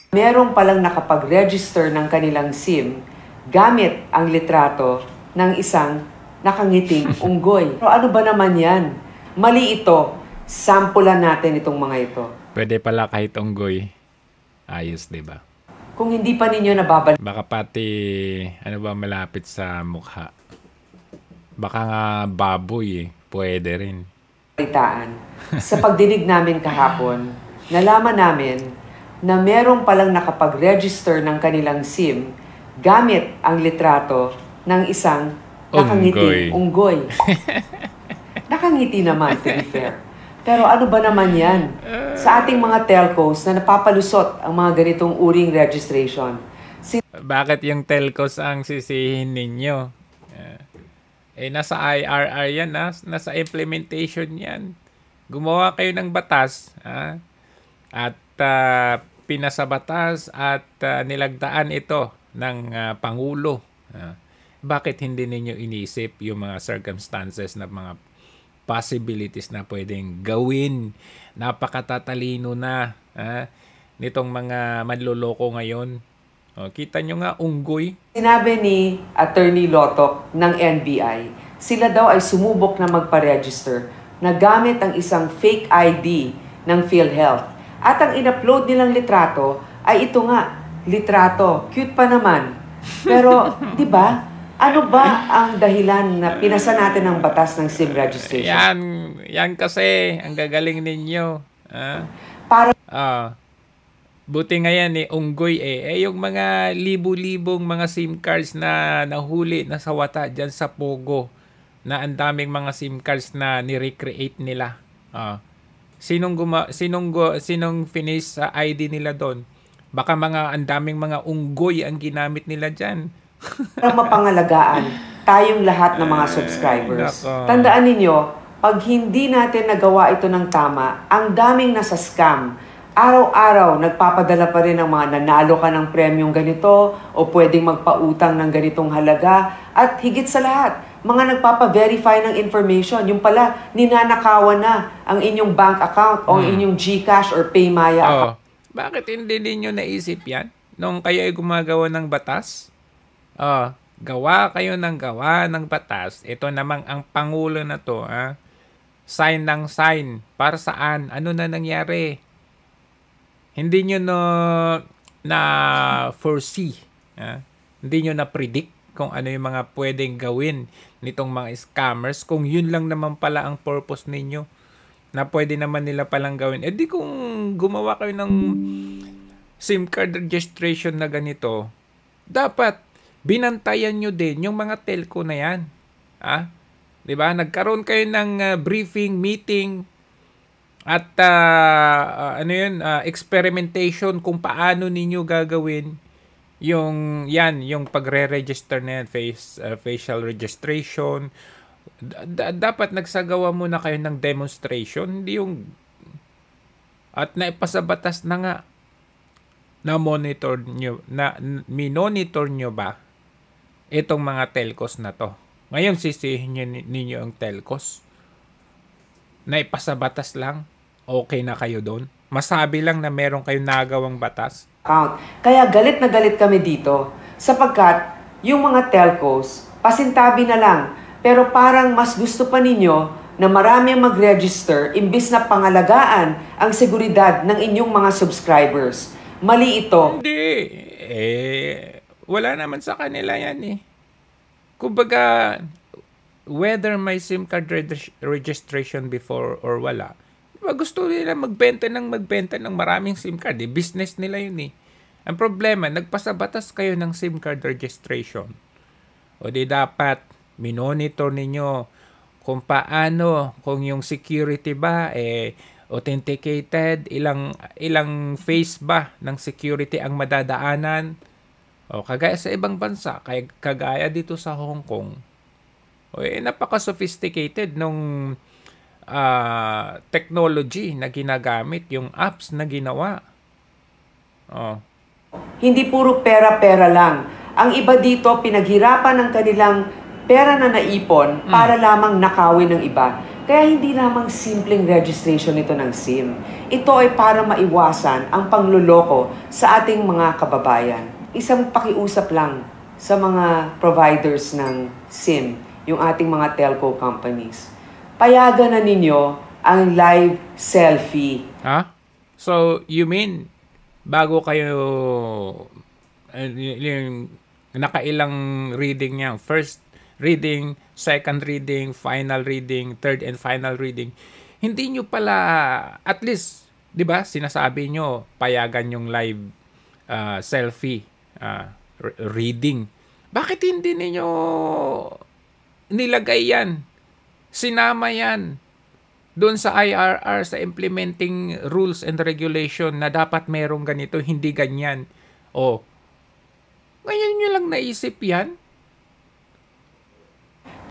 Merong palang nakapag-register ng kanilang SIM gamit ang litrato ng isang nakangiting unggoy. Pero ano ba naman yan? Mali ito. Sampulan natin itong mga ito. Pwede pala kahit unggoy. Ayos, di ba? Kung hindi pa ninyo nababalitaan, Baka pati, ano ba, malapit sa mukha. Baka nga baboy eh. Pwede rin. sa pagdinig namin kahapon, nalaman namin na merong palang nakapag-register ng kanilang SIM gamit ang litrato ng isang nakangiting unggoy. Nakangiti naman, to be fair. Pero ano ba naman yan? Sa ating mga telcos na napapalusot ang mga ganitong uring registration. Bakit yung telcos ang sisihin ninyo? Nasa IRR yan, nasa implementation yan. Gumawa kayo ng batas, at pinasa batas at nilagdaan ito ng Pangulo. Bakit hindi ninyo inisip yung mga circumstances na mga possibilities na pwedeng gawin? Napakatatalino na nitong mga manloloko ngayon. Kita nyo nga, unggoy. Sinabi ni Attorney Lotok ng NBI, sila daw ay sumubok na magpa-register na gamit ang isang fake ID ng PhilHealth. At ang in-upload nilang litrato ay ito nga, litrato. Cute pa naman. Pero, di ba? Ano ba ang dahilan na pinasa natin ang batas ng SIM registration? Yan kasi, ang gagaling ninyo. Para buti nga yan unggoy yung mga libu-libong mga SIM cards na nahuli na sawata dyan sa Pogo, na ang daming mga SIM cards na ni-recreate nila. Sinong finish sa ID nila doon? Baka ang daming mga unggoy ang ginamit nila dyan. Para mapangalagaan tayong lahat ng mga subscribers. Tandaan ninyo, pag hindi natin nagawa ito ng tama, ang daming nasa scam. Araw-araw, nagpapadala pa rin ng mga nanalo ka ng premyong ganito o pwedeng magpautang ng ganitong halaga. At higit sa lahat, mga nagpapa-verify ng information. Yung pala, ninanakawan na ang inyong bank account o inyong GCash or PayMaya account. Bakit hindi ninyo naisip yan nung kayo ay gumagawa ng batas? Gawa kayo ng batas. Ito namang ang Pangulo na to, sign ng sign. Para saan? Ano na nangyari? Hindi nyo na foresee. Hindi nyo na predict kung ano yung mga pwedeng gawin nitong mga scammers. Kung yun lang naman pala ang purpose ninyo, na pwede naman nila palang gawin. Di kung gumawa kayo ng SIM card registration na ganito, dapat binantayan nyo din yung mga telco na yan. Diba? Nagkaroon kayo ng briefing, meeting, at experimentation kung paano ninyo gagawin yung pagre-register na yan, facial registration. Dapat nagsagawa muna kayo ng demonstration, hindi yung at naipasabatas na nga na minonitor nyo ba itong mga telcos na to. Ngayon sisihin ninyo ang telcos. Naipasabatas lang, okay na kayo doon. Masabi lang na meron kayong nagawang batas. Kaya galit na galit kami dito sapagkat yung mga telcos, pasintabi na lang. Pero parang mas gusto pa ninyo na marami ang mag-register imbis na pangalagaan ang seguridad ng inyong mga subscribers. Mali ito. Hindi. Wala naman sa kanila yan Kumbaga, whether may SIM card registration before or wala, diba gusto nila magbenta ng maraming SIM card. Business nila yun Ang problema, nagpasabatas kayo ng SIM card registration. O di dapat minonitor ninyo kung paano, kung yung security ba authenticated, ilang phase ba ng security ang madadaanan. O kagaya sa ibang bansa, kagaya dito sa Hong Kong, napaka-sophisticated nung technology na ginagamit, yung apps na ginawa. Hindi puro pera-pera lang. Ang iba dito, pinaghirapan ng kanilang pera na naipon para lamang nakawin ng iba. Kaya hindi lamang simpleng registration ito ng SIM. Ito ay para maiwasan ang pangluloko sa ating mga kababayan. Isang pakiusap lang sa mga providers ng SIM, yung ating mga telco companies. Payagan na ninyo ang live selfie. Ha? So, you mean, bago kayo, yung nakailang reading niya, first reading, second reading, final reading, third and final reading, hindi nyo pala, at least, di ba, sinasabi nyo, payagan yung live selfie reading. Bakit hindi ninyo nilagay yan? Sinama yan doon sa IRR, sa implementing rules and regulation na dapat merong ganito, hindi ganyan. O, ngayon nyo lang naisip yan?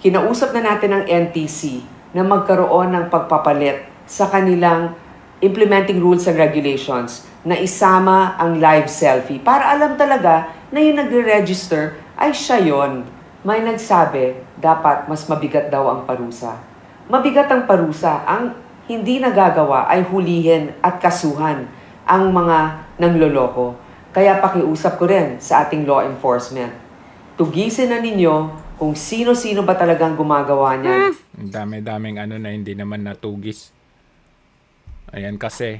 Kinausap na natin ang NTC na magkaroon ng pagpapalit sa kanilang implementing rules and regulations na isama ang live selfie para alam talaga na yung nagre-register ay siya yon. May nagsabi, dapat mas mabigat daw ang parusa. Mabigat ang parusa. Ang hindi nagagawa ay hulihin at kasuhan ang mga nangloloko. Kaya pakiusap ko rin sa ating law enforcement. Tugisin na ninyo kung sino-sino ba talagang gumagawa niyan. Ang dami-daming na hindi naman natugis. Ayan kasi,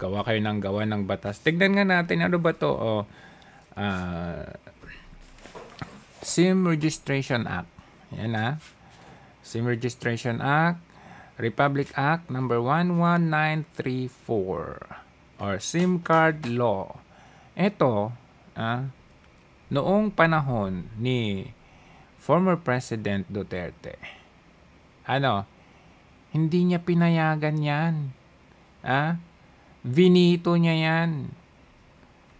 gawa kayo ng gawa ng batas. Tignan nga natin, ano ba to? SIM Registration Act. Yan SIM Registration Act, Republic Act number 11934 or SIM Card Law. Ito, noong panahon ni former President Duterte, hindi niya pinayagan yan. Vinito niya yan.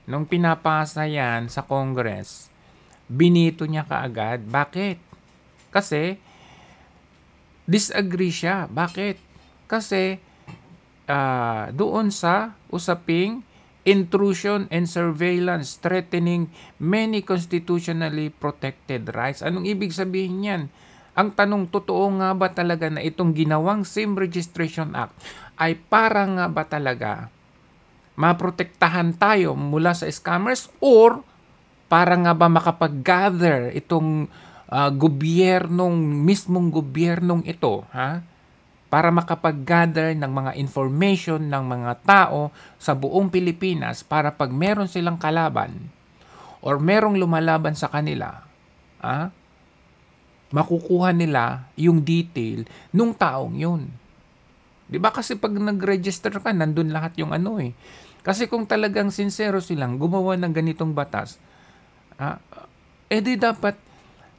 Nung pinapasa yan sa Congress, binito niya kaagad. Bakit? Kasi, disagree siya. Bakit? Kasi, doon sa usaping intrusion and surveillance threatening many constitutionally protected rights. Anong ibig sabihin yan? Ang tanong, totoo nga ba talaga na itong ginawang SIM Registration Act ay para nga ba talaga maprotektahan tayo mula sa scammers or para nga ba makapag-gather itong mismong gobyernong ito, para makapag-gather ng mga information ng mga tao sa buong Pilipinas para pag meron silang kalaban or merong lumalaban sa kanila, makukuha nila yung detail nung taong yun. Di ba kasi pag nag-register ka, nandun lahat yung Kasi kung talagang sincero silang gumawa ng ganitong batas, di dapat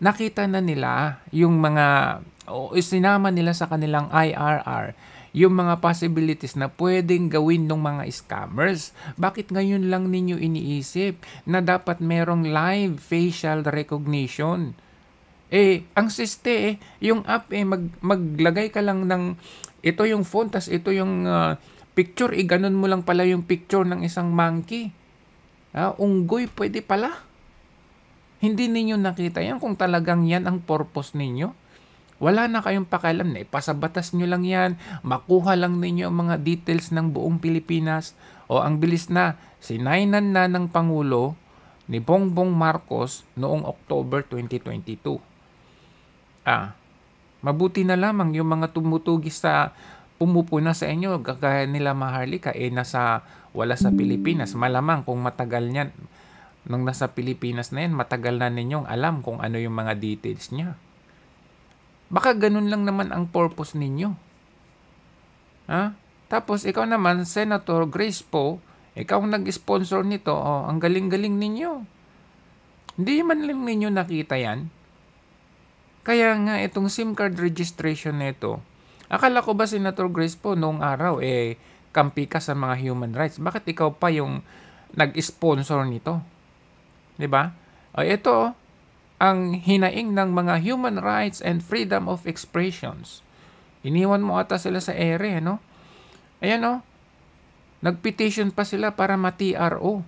nakita na nila yung mga isinama nila sa kanilang IRR yung mga possibilities na pwedeng gawin ng mga scammers. Bakit ngayon lang ninyo iniisip na dapat merong live facial recognition? Ang yung app maglagay ka lang ng ito yung phone, tas ito yung picture, ganun mo lang pala yung picture ng isang monkey. Unggoy, pwede pala. Hindi ninyo nakita yan kung talagang yan ang purpose ninyo. Wala na kayong pakialam na ipasabatas nyo lang yan, makuha lang ninyo ang mga details ng buong Pilipinas. O ang bilis na, sinainan na ng Pangulo ni Bongbong Marcos noong October 2022. Mabuti na lamang yung mga tumutugis sa pumupuna sa inyo, gagaya nila Maharlika, wala sa Pilipinas. Malamang kung matagal niyan, nung nasa Pilipinas na yan, matagal na ninyong alam kung ano yung mga details niya. Baka ganun lang naman ang purpose ninyo. Tapos ikaw naman, Senator Grace Poe, ikaw ang nag-sponsor nito, ang galing-galing ninyo. Hindi man lang ninyo nakita yan. Kaya nga itong SIM card registration nito, akala ko ba Senator Grace Poe noong araw, kampi ka sa mga human rights. Bakit ikaw pa yung nag-sponsor nito? Diba? Ito, ang hinaing ng mga human rights and freedom of expressions. Iniwan mo ata sila sa ere, no? Ayan, nag-petition pa sila para ma-TRO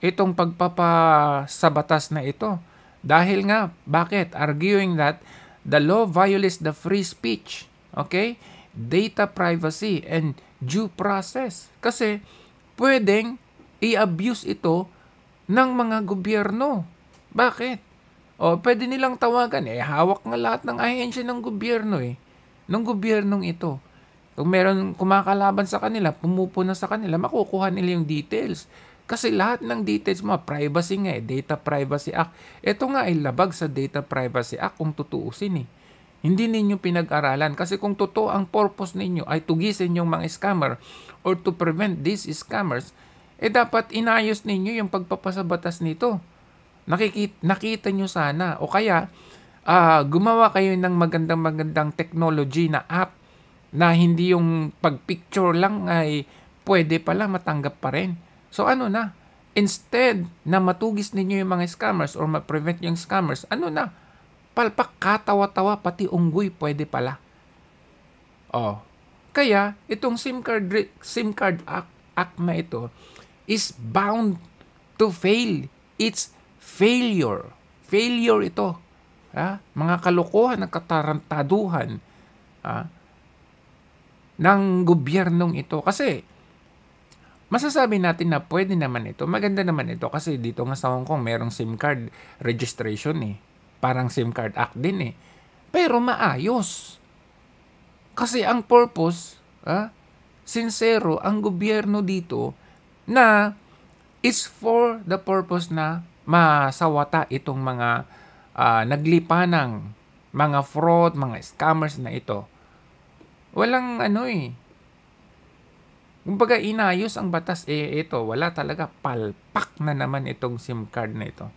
itong pagpapasabatas na ito. Dahil nga, bakit? Arguing that the law violates the free speech Okay? Data privacy and due process. Kasi pwedeng i-abuse ito ng mga gobyerno. Bakit? O, pwede nilang tawagan. Hawak nga lahat ng ahensya ng gobyerno ng gobyernong ito. Kung meron kumakalaban sa kanila, pumupuna sa kanila, makukuha nila yung details. Kasi lahat ng details mo, privacy nga Data Privacy Act. Ito nga ay labag sa Data Privacy Act kung tutuusin Hindi ninyo pinag-aralan. Kasi kung totoo ang purpose ninyo ay tugisin yung mga scammer or to prevent these scammers, dapat inayos ninyo yung pagpapasabatas nito. Nakita nyo sana. O kaya, gumawa kayo ng magandang technology na app na hindi yung pag-picture lang ay pwede pala matanggap pa rin. So instead na matugis ninyo yung mga scammers or ma-prevent yung scammers, palpak, katawa-tawa, pati unggoy pwede pala. Kaya itong SIM card act na ito is bound to fail. It's failure. Failure ito. Mga kalokohan ng katarantaduhan ng gobyernong ito. Kasi, masasabi natin na pwede naman ito. Maganda naman ito kasi dito nga sa Hong Kong, merong SIM card registration Parang SIM card act din Pero maayos. Kasi ang purpose, sincero, ang gobyerno dito na is for the purpose na masawata itong mga naglipanang mga fraud, mga scammers na ito. Walang Kumbaga inayos ang batas ito, wala talaga, palpak na naman itong SIM card na ito.